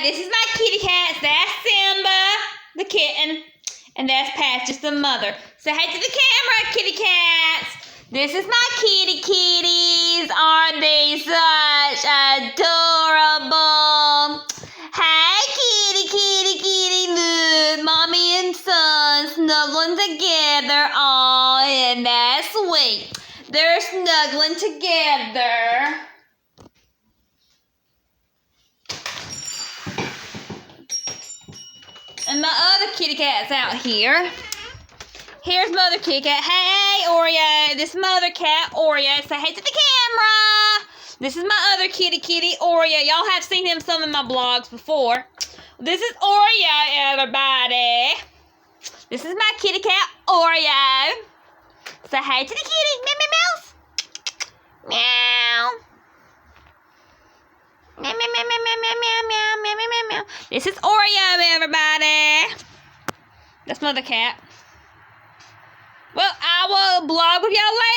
This is my kitty cats. That's Simba, the kitten. And that's Patches, the mother. Say hey to the camera, kitty cats. This is my kitty kitties. Aren't they such adorable? Hey, kitty, kitty, kitty. Look, mommy and son snuggling together. Oh, and that's sweet. They're snuggling together. And my other kitty cat's out here. Here's mother kitty cat. Hey, Oreo. This mother cat, Oreo. Say hey to the camera. This is my other kitty, Oreo. Y'all have seen him some in my blogs before. This is Oreo, everybody. This is my kitty cat, Oreo. Say hey to the kitty. Meow, meow, mouse. Meow. Meow, meow, meow, meow, meow, meow, meow, meow, meow, meow, meow. This is Oreo, everybody. That's mother cat. Well, I will blog with y'all later.